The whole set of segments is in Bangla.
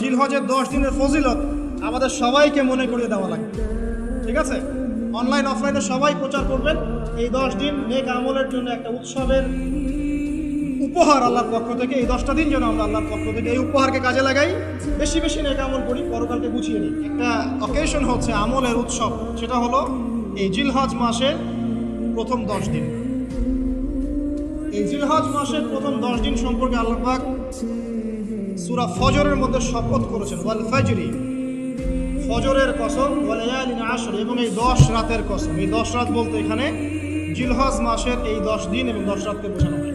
জিলহজের 10 দিনের ফজিলত আমাদের সবাইকে মনে করিয়ে দেওয়া লাগবে। ঠিক আছে, অনলাইন অফলাইনে সবাই প্রচার করবেন। এই 10 দিন নেক আমলের জন্য একটা উৎসবের উপহার আল্লাহর পক্ষ থেকে। এই 10টা দিন যেন আমরা আল্লাহর পক্ষ থেকে এই উপহারকে কাজে লাগাই, বেশি বেশি নেক আমল করি, পরকালকে গুছিয়ে নিই। একটা অকেশন হচ্ছে আমলের উৎসব, সেটা হলো এই জিলহজ মাসের প্রথম 10 দিন। এই জিলহজ মাসের প্রথম 10 দিন সম্পর্কে আল্লাহ পাক সূরা ফজরের মধ্যে শপথ করেছেন, ওয়াল ফাজরি, ফজরের কসম, ওয়া লায়ালিন আশর, এবং এই 10 রাতের কসম। এই 10 রাত বলতে এখানে জিলহজ মাসের এই 10 দিন এবং 10 রাতকে বোঝানো হয়।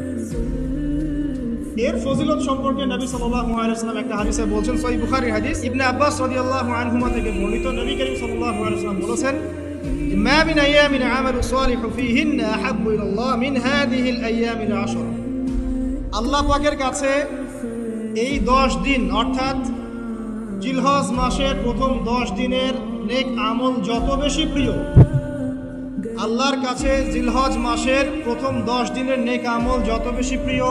এর ফজিলত সম্পর্কে নবী সাল্লাল্লাহু আলাইহি ওয়াসাল্লাম একটা হাদিসে বলছেন, সহিহ বুখারীর হাদিস, ইবনে আব্বাস রাদিয়াল্লাহু আনহুমা থেকে বর্ণিত, নবী করিম সাল্লাল্লাহু আলাইহি ওয়াসাল্লাম বলেছেন, মা মিন আইয়ামিন আমালু সালিহু ফীহিন্না আহাব্বু ইলাল্লাহ মিন হাযিহিল আইয়ামিল আশর। আল্লাহ পাকের কাছে এই 10 দিন অর্থাৎ জিলহজ মাসের প্রথম 10 দিনের নেক আমল যত বেশি প্রিয়, আল্লাহর কাছে জিলহজ মাসের প্রথম 10 দিনের নেক আমল যত বেশি প্রিয়,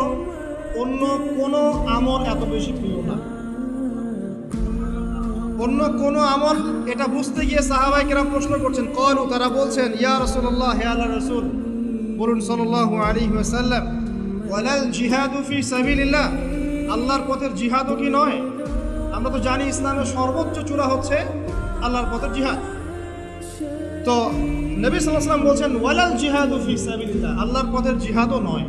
অন্য কোনো আমল এত বেশি প্রিয় না। অন্য কোনো আমল, এটা বুঝতে গিয়ে সাহাবায়ে কেরাম প্রশ্ন করছেন, ক্বালু, তারা বলছেন, ইয়া রাসূলুল্লাহ, হে আল্লাহর রাসূল, বলুন সাল্লাল্লাহু আলাইহি ওয়াসাল্লাম, ওয়ালাল জিহাদু ফি সাবিলিল্লাহ, আল্লাহর পথের জিহাদও কি নয়? আমরা তো জানি ইসলামের সর্বোচ্চ চূড়া হচ্ছে আল্লাহর পথের জিহাদ। তো নবী সাল্লাল্লাহু আলাইহি ওয়াসাল্লাম বলছেন, ওয়ালাল জিহাদু ফি সাবিলিল্লাহ, আল্লাহর পথের জিহাদও নয়।